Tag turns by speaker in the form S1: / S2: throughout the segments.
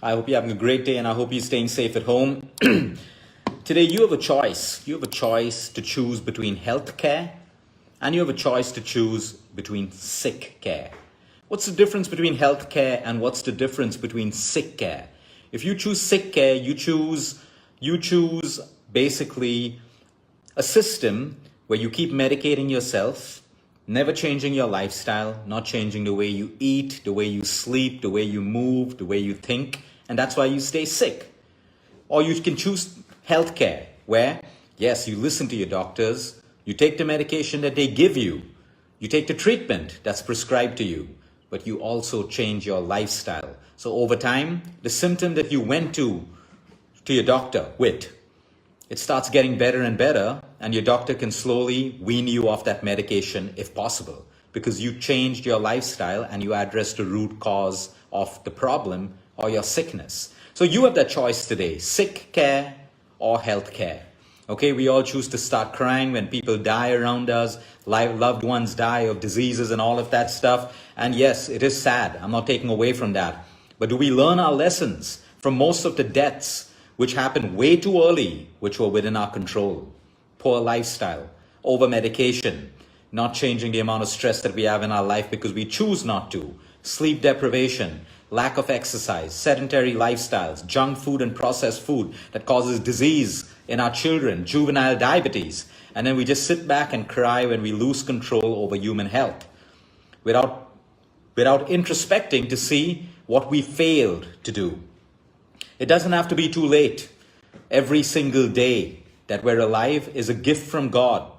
S1: I hope you're having a great day and I hope you're staying safe at home. Today you have a choice. You have a choice to choose between health care and you have a choice to choose between sick care. What's the difference between health care and what's the difference between sick care? If you choose sick care, you choose basically a system where you keep medicating yourself, never changing your lifestyle, not changing the way you eat, the way you sleep, the way you move, the way you think, and that's why you stay sick. Or you can choose healthcare, where, yes, you listen to your doctors, you take the medication that they give you, you take the treatment that's prescribed to you, but you also change your lifestyle. So over time, the symptom that you went to your doctor with, it starts getting better and better, and your doctor can slowly wean you off that medication if possible, because you changed your lifestyle and you addressed the root cause of the problem or your sickness. So you have that choice today, sick care or health care. Okay, we all choose to start crying when people die around us, loved ones die of diseases and all of that stuff. And yes, it is sad. I'm not taking away from that. But do we learn our lessons from most of the deaths which happened way too early, which were within our control? Poor lifestyle, over medication, not changing the amount of stress that we have in our life because we choose not to, sleep deprivation, lack of exercise, sedentary lifestyles, junk food and processed food that causes disease in our children, juvenile diabetes. And then we just sit back and cry when we lose control over human health without introspecting to see what we failed to do. It doesn't have to be too late. Every single day that we're alive is a gift from God,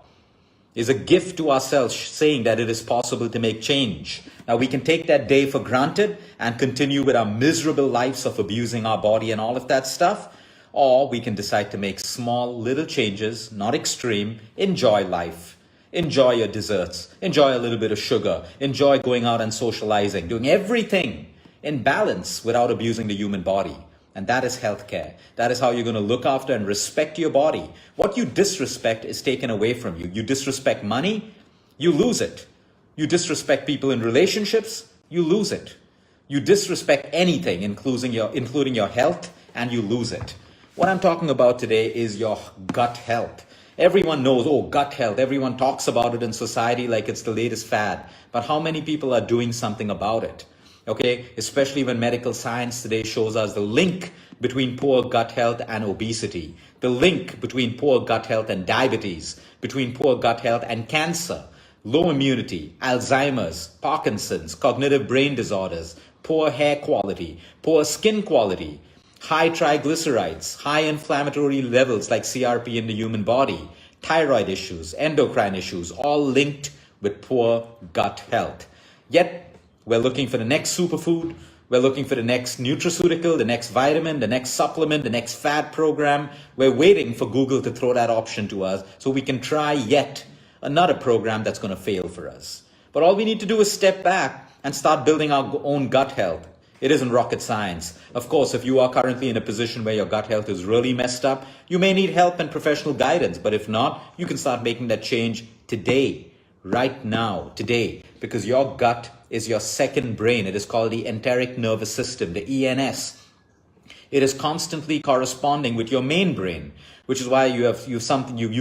S1: is a gift to ourselves, saying that it is possible to make change. Now we can take that day for granted and continue with our miserable lives of abusing our body and all of that stuff. Or we can decide to make small little changes, not extreme, enjoy life, enjoy your desserts, enjoy a little bit of sugar, enjoy going out and socializing, doing everything in balance without abusing the human body. And that is healthcare. That is how you're going to look after and respect your body. What you disrespect is taken away from you. You disrespect money, you lose it. You disrespect people in relationships, you lose it. You disrespect anything, including your health, and you lose it. What I'm talking about today is your gut health. Everyone knows, oh, gut health. Everyone talks about it in society like it's the latest fad. But how many people are doing something about it? Okay, especially when medical science today shows us the link between poor gut health and obesity, the link between poor gut health and diabetes, between poor gut health and cancer, low immunity, Alzheimer's, Parkinson's, cognitive brain disorders, poor hair quality, poor skin quality, high triglycerides, high inflammatory levels like CRP in the human body, thyroid issues, endocrine issues, all linked with poor gut health. Yet, we're looking for the next superfood. We're looking for the next nutraceutical, the next vitamin, the next supplement, the next fad program. We're waiting for Google to throw that option to us so we can try yet another program that's going to fail for us. But all we need to do is step back and start building our own gut health. It isn't rocket science. Of course, if you are currently in a position where your gut health is really messed up, you may need help and professional guidance. But if not, you can start making that change today, right now, today, because your gut is your second brain. It is called the enteric nervous system, the ENS. It is constantly corresponding with your main brain, which is why you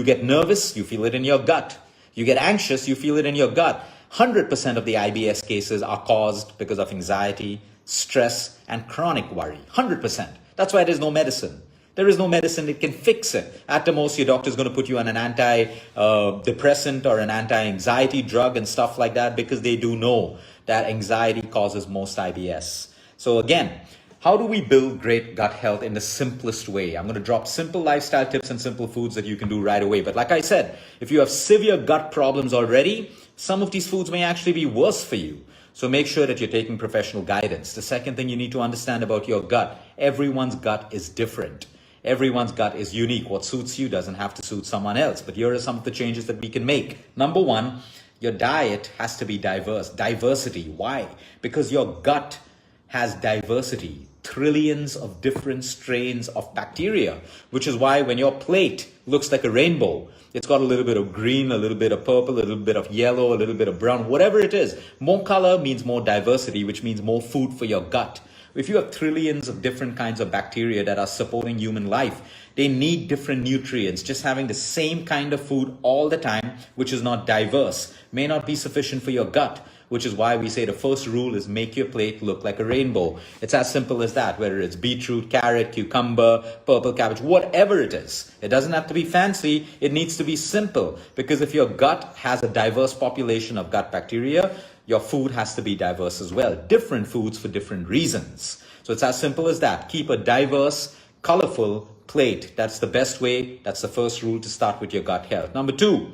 S1: get nervous, you feel it in your gut. You get anxious, you feel it in your gut. 100% of the IBS cases are caused because of anxiety, stress, and chronic worry. 100%. That's why there's no medicine. There is no medicine that can fix it. At the most, your doctor is going to put you on an antidepressant or an anti-anxiety drug and stuff like that, because they do know that anxiety causes most IBS. So again, how do we build great gut health in the simplest way? I'm going to drop simple lifestyle tips and simple foods that you can do right away. But like I said, if you have severe gut problems already, some of these foods may actually be worse for you. So make sure that you're taking professional guidance. The second thing you need to understand about your gut, everyone's gut is different. Everyone's gut is unique. What suits you doesn't have to suit someone else. But here are some of the changes that we can make. Number one, your diet has to be diverse. Diversity. Why? Because your gut has diversity. Trillions of different strains of bacteria, which is why when your plate looks like a rainbow, it's got a little bit of green, a little bit of purple, a little bit of yellow, a little bit of brown, whatever it is. More color means more diversity, which means more food for your gut, If you have trillions of different kinds of bacteria that are supporting human life, they need different nutrients. Just having the same kind of food all the time, which is not diverse, may not be sufficient for your gut, which is why we say the first rule is make your plate look like a rainbow. It's as simple as that, whether it's beetroot, carrot, cucumber, purple cabbage, whatever it is. It doesn't have to be fancy. It needs to be simple, because if your gut has a diverse population of gut bacteria, your food has to be diverse as well. Different foods for different reasons. So it's as simple as that. Keep a diverse, colorful plate. That's the best way. That's the first rule to start with your gut health. Number 2,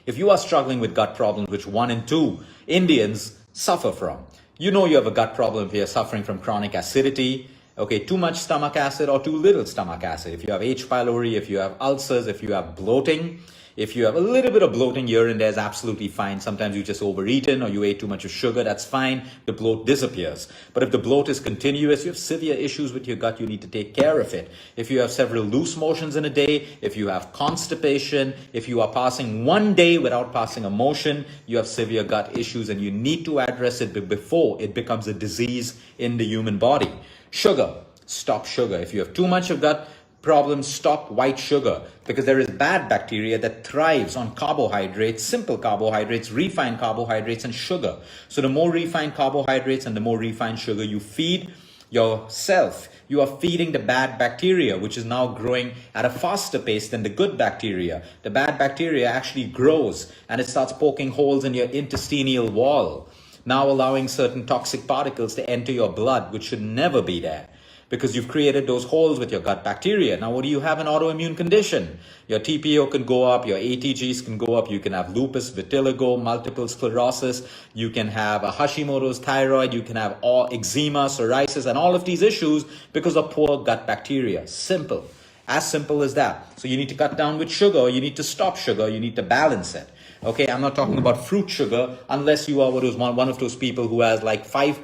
S1: if you are struggling with gut problems, which 1 in 2 Indians suffer from, you know you have a gut problem if you're suffering from chronic acidity, okay, too much stomach acid or too little stomach acid. If you have H. pylori, if you have ulcers, if you have bloating, if you have a little bit of bloating here and there, is absolutely fine. Sometimes you just overeaten or you ate too much of sugar, that's fine. The bloat disappears. But if the bloat is continuous, you have severe issues with your gut, you need to take care of it. If you have several loose motions in a day, if you have constipation, if you are passing one day without passing a motion, you have severe gut issues and you need to address it before it becomes a disease in the human body. Sugar. Stop sugar. If you have too much of gut problems, stop white sugar, because there is bad bacteria that thrives on carbohydrates, simple carbohydrates, refined carbohydrates, and sugar. So the more refined carbohydrates and the more refined sugar you feed yourself, you are feeding the bad bacteria, which is now growing at a faster pace than the good bacteria. The bad bacteria actually grows and it starts poking holes in your intestinal wall, now allowing certain toxic particles to enter your blood, which should never be there, because you've created those holes with your gut bacteria. Now, what do you have? An autoimmune condition. Your TPO can go up, your ATGs can go up, you can have lupus, vitiligo, multiple sclerosis, you can have a Hashimoto's thyroid, you can have all eczema, psoriasis, and all of these issues because of poor gut bacteria. Simple. As simple as that. So you need to cut down with sugar, you need to stop sugar, you need to balance it. Okay, I'm not talking about fruit sugar, unless you are one of those people who has like five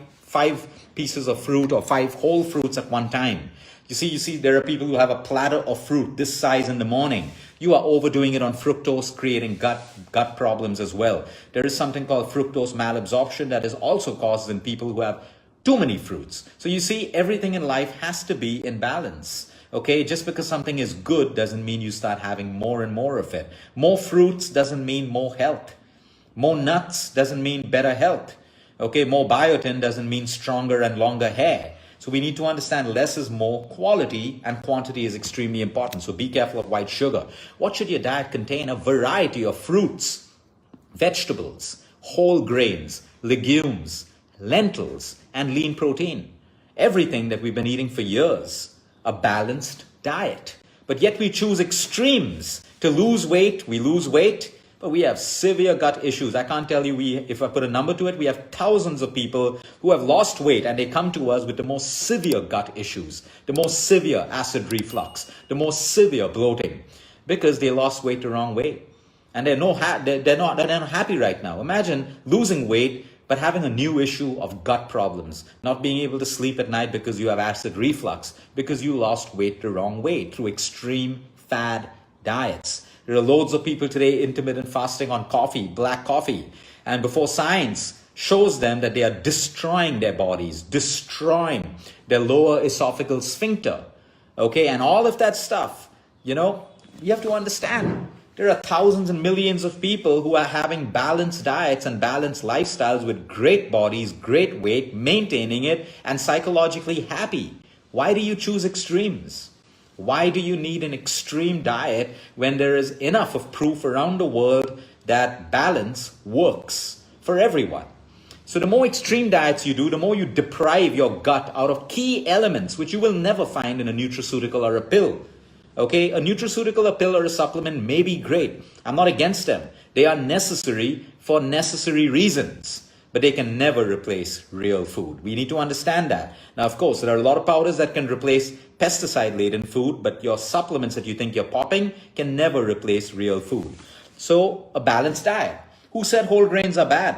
S1: pieces of fruit or 5 whole fruits at one time. You see, there are people who have a platter of fruit this size in the morning. You are overdoing it on fructose, creating gut problems as well. There is something called fructose malabsorption that is also caused in people who have too many fruits. So you see, everything in life has to be in balance. Okay, just because something is good doesn't mean you start having more and more of it. More fruits doesn't mean more health. More nuts doesn't mean better health. Okay, more biotin doesn't mean stronger and longer hair. So we need to understand less is more. Quality and quantity is extremely important. So be careful of white sugar. What should your diet contain? A variety of fruits, vegetables, whole grains, legumes, lentils, and lean protein. Everything that we've been eating for years. A balanced diet. But yet we choose extremes. To lose weight, we lose weight. But we have severe gut issues. I can't tell you, if I put a number to it, we have thousands of people who have lost weight and they come to us with the most severe gut issues, the most severe acid reflux, the most severe bloating, because they lost weight the wrong way. And they're not happy right now. Imagine losing weight, but having a new issue of gut problems, not being able to sleep at night because you have acid reflux, because you lost weight the wrong way through extreme fad diets. There are loads of people today intermittent fasting on coffee, black coffee. And before science shows them that they are destroying their bodies, destroying their lower esophageal sphincter. Okay, and all of that stuff, you have to understand. There are thousands and millions of people who are having balanced diets and balanced lifestyles with great bodies, great weight, maintaining it, and psychologically happy. Why do you choose extremes? Why do you need an extreme diet when there is enough of proof around the world that balance works for everyone? So the more extreme diets you do, the more you deprive your gut out of key elements, which you will never find in a nutraceutical or a pill. Okay, a nutraceutical, a pill, or a supplement may be great. I'm not against them. They are necessary for necessary reasons. But they can never replace real food. We need to understand that. Now, of course, there are a lot of powders that can replace pesticide-laden food, but your supplements that you think you're popping can never replace real food. So, a balanced diet. Who said whole grains are bad?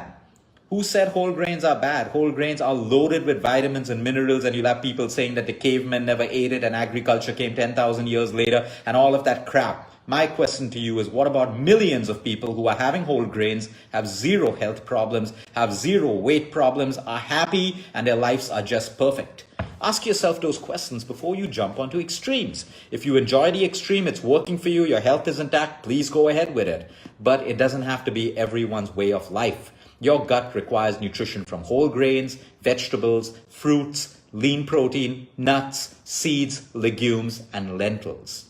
S1: Who said whole grains are bad? Whole grains are loaded with vitamins and minerals, and you'll have people saying that the cavemen never ate it and agriculture came 10,000 years later and all of that crap. My question to you is, what about millions of people who are having whole grains, have zero health problems, have zero weight problems, are happy, and their lives are just perfect? Ask yourself those questions before you jump onto extremes. If you enjoy the extreme, it's working for you, your health is intact, please go ahead with it. But it doesn't have to be everyone's way of life. Your gut requires nutrition from whole grains, vegetables, fruits, lean protein, nuts, seeds, legumes, and lentils.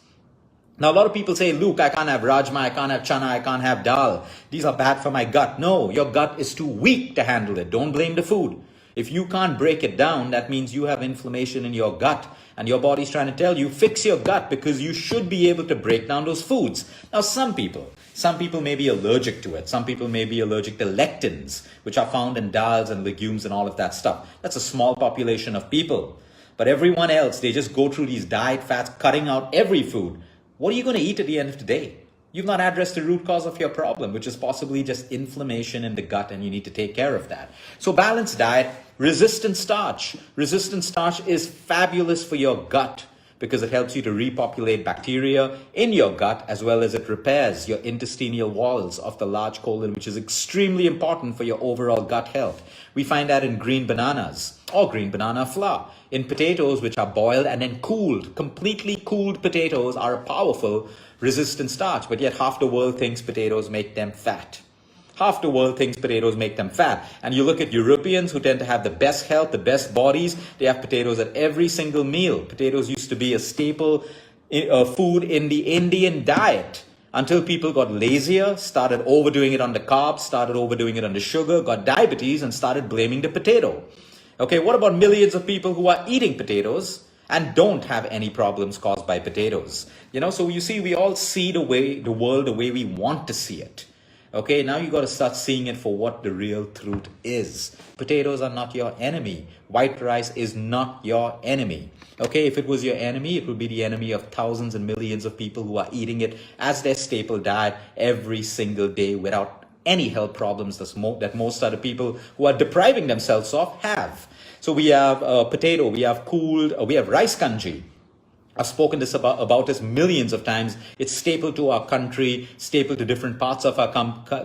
S1: Now, a lot of people say, Luke, I can't have rajma, I can't have chana, I can't have dal. These are bad for my gut. No, your gut is too weak to handle it. Don't blame the food. If you can't break it down, that means you have inflammation in your gut. And your body's trying to tell you, fix your gut, because you should be able to break down those foods. Now, some people may be allergic to it. Some people may be allergic to lectins, which are found in dals and legumes and all of that stuff. That's a small population of people. But everyone else, they just go through these diet fads, cutting out every food. What are you going to eat at the end of the day? You've not addressed the root cause of your problem, which is possibly just inflammation in the gut, and you need to take care of that. So balanced diet, resistant starch. Resistant starch is fabulous for your gut because it helps you to repopulate bacteria in your gut, as well as it repairs your intestinal walls of the large colon, which is extremely important for your overall gut health. We find that in green bananas or green banana flour. In potatoes, which are boiled and then cooled, completely cooled potatoes are a powerful resistant starch, but yet half the world thinks potatoes make them fat. Half the world thinks potatoes make them fat. And you look at Europeans who tend to have the best health, the best bodies, they have potatoes at every single meal. Potatoes used to be a staple food in the Indian diet until people got lazier, started overdoing it on the carbs, started overdoing it on the sugar, got diabetes, and started blaming the potato. Okay, what about millions of people who are eating potatoes and don't have any problems caused by potatoes? So you see, we all see the world the way we want to see it. Okay, now you got to start seeing it for what the real truth is. Potatoes are not your enemy. White rice is not your enemy. Okay, if it was your enemy, it would be the enemy of thousands and millions of people who are eating it as their staple diet every single day without any health problems that most other people who are depriving themselves of have. So we have potato, we have we have rice kanji. I've spoken about this millions of times. It's staple to our country, staple to different parts of our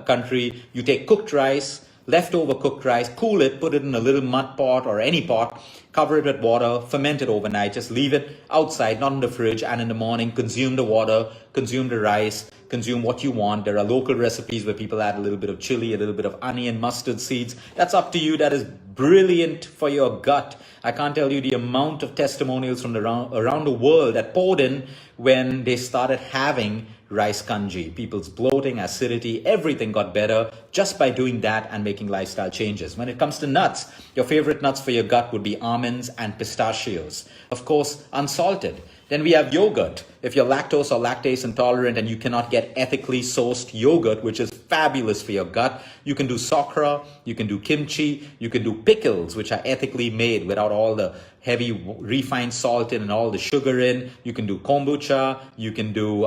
S1: country. You take cooked rice, leftover cooked rice, cool it, put it in a little mud pot or any pot, cover it with water, ferment it overnight, just leave it outside, not in the fridge, and in the morning, consume the water, consume the rice, consume what you want. There are local recipes where people add a little bit of chili, a little bit of onion, mustard seeds. That's up to you. That is brilliant for your gut. I can't tell you the amount of testimonials from around the world that poured in when they started having rice kanji. People's bloating, acidity, everything got better just by doing that and making lifestyle changes. When it comes to nuts, your favorite nuts for your gut would be almonds and pistachios. Of course, unsalted. Then we have yogurt. If you're lactose or lactase intolerant and you cannot get ethically sourced yogurt, which is fabulous for your gut, you can do sokra, you can do kimchi, you can do pickles, which are ethically made without all the heavy refined salt in and all the sugar in. You can do kombucha, you can do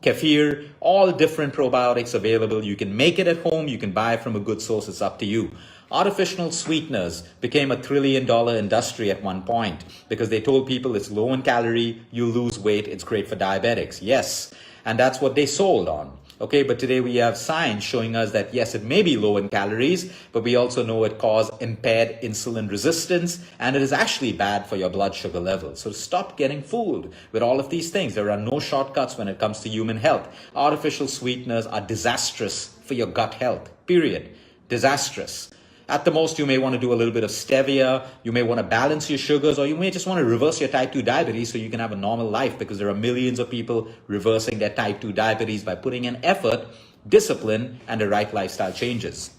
S1: kefir, all different probiotics available. You can make it at home, you can buy from a good source, it's up to you. Artificial sweeteners became a $1 trillion industry at one point because they told people it's low in calorie, you lose weight, it's great for diabetics. Yes, and that's what they sold on. Okay, but today we have science showing us that yes, it may be low in calories, but we also know it causes impaired insulin resistance, and it is actually bad for your blood sugar levels. So stop getting fooled with all of these things. There are no shortcuts when it comes to human health. Artificial sweeteners are disastrous for your gut health, period. Disastrous. At the most, you may want to do a little bit of stevia, you may want to balance your sugars, or you may just want to reverse your type 2 diabetes so you can have a normal life, because there are millions of people reversing their type 2 diabetes by putting in effort, discipline, and the right lifestyle changes.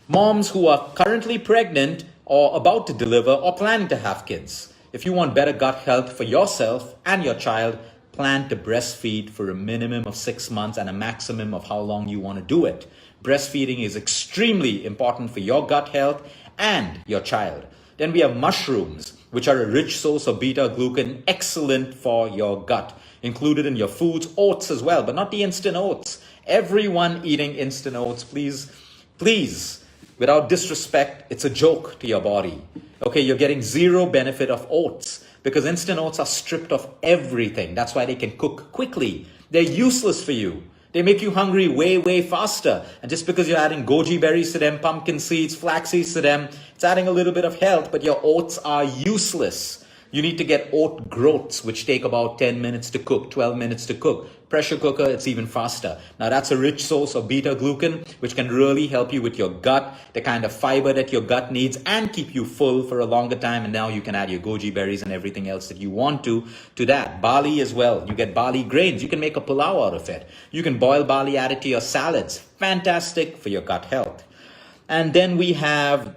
S1: Moms who are currently pregnant or about to deliver or planning to have kids, if you want better gut health for yourself and your child, plan to breastfeed for a minimum of 6 months and a maximum of how long you want to do it. Breastfeeding is extremely important for your gut health and your child. Then we have mushrooms, which are a rich source of beta-glucan, excellent for your gut. Included in your foods, oats as well, but not the instant oats. Everyone eating instant oats, please, without disrespect, it's a joke to your body. Okay, you're getting zero benefit of oats because instant oats are stripped of everything. That's why they can cook quickly. They're useless for you. They make you hungry way, way faster. And just because you're adding goji berries to them, pumpkin seeds, flax seeds to them, it's adding a little bit of health, but your oats are useless. You need to get oat groats, which take about 10 minutes to cook, 12 minutes to cook. Pressure cooker, it's even faster. Now that's a rich source of beta glucan, which can really help you with your gut, the kind of fiber that your gut needs, and keep you full for a longer time. And now you can add your goji berries and everything else that you want to that. Barley as well. You get barley grains. You can make a pulao out of it. You can boil barley, add it to your salads. Fantastic for your gut health. And then we have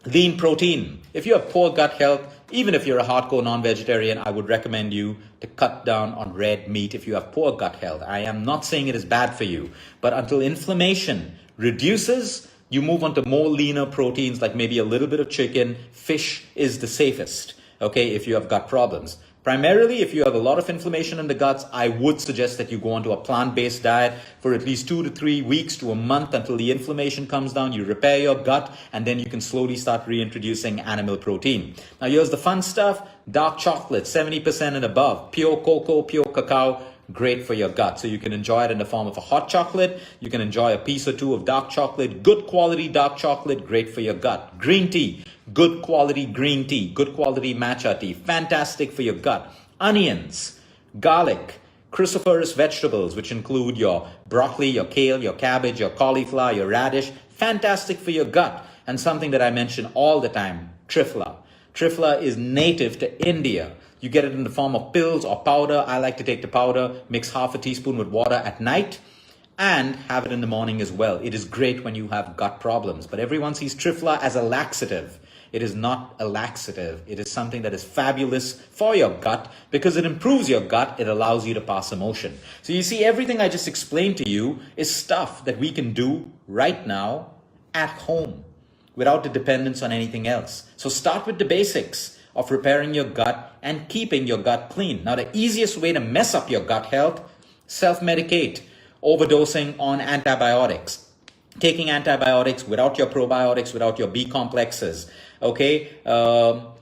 S1: lean protein. If you have poor gut health, even if you're a hardcore non-vegetarian, I would recommend you to cut down on red meat if you have poor gut health. I am not saying it is bad for you, but until inflammation reduces, you move on to more leaner proteins, like maybe a little bit of chicken. Fish is the safest, okay, if you have gut problems. Primarily, if you have a lot of inflammation in the guts, I would suggest that you go onto a plant-based diet for at least 2 to 3 weeks to a month until the inflammation comes down. You repair your gut, and then you can slowly start reintroducing animal protein. Now, here's the fun stuff. Dark chocolate, 70% and above. Pure cocoa, pure cacao, great for your gut. So you can enjoy it in the form of a hot chocolate. You can enjoy a piece or two of dark chocolate. Good quality dark chocolate, great for your gut. Green tea, good quality green tea, good quality matcha tea, fantastic for your gut. Onions, garlic, cruciferous vegetables, which include your broccoli, your kale, your cabbage, your cauliflower, your radish, fantastic for your gut. And something that I mention all the time, triphala. Triphala is native to India. You get it in the form of pills or powder. I like to take the powder, mix half a teaspoon with water at night, and have it in the morning as well. It is great when you have gut problems, but everyone sees triphala as a laxative. It is not a laxative. It is something that is fabulous for your gut because it improves your gut. It allows you to pass a motion. So you see, everything I just explained to you is stuff that we can do right now at home without the dependence on anything else. So start with the basics of repairing your gut and keeping your gut clean. Now, the easiest way to mess up your gut health, self-medicate, overdosing on antibiotics, taking antibiotics without your probiotics, without your B complexes. Okay,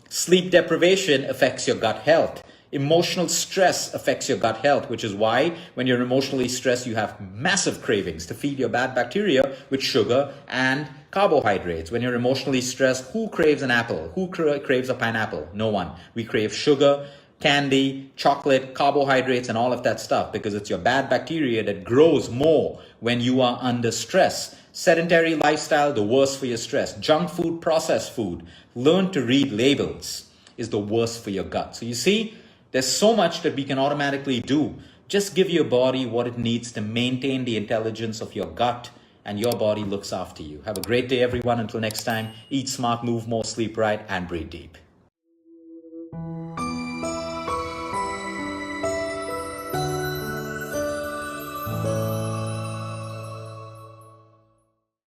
S1: sleep deprivation affects your gut health. Emotional stress affects your gut health, which is why when you're emotionally stressed, you have massive cravings to feed your bad bacteria with sugar and carbohydrates. When you're emotionally stressed, who craves an apple? Who craves a pineapple? No one. We crave sugar, candy, chocolate, carbohydrates, and all of that stuff because it's your bad bacteria that grows more when you are under stress. Sedentary lifestyle, the worst for your stress. Junk food, processed food. Learn to read labels is the worst for your gut. So you see, there's so much that we can automatically do. Just give your body what it needs to maintain the intelligence of your gut, and your body looks after you. Have a great day, everyone. Until next time, eat smart, move more, sleep right, and breathe deep.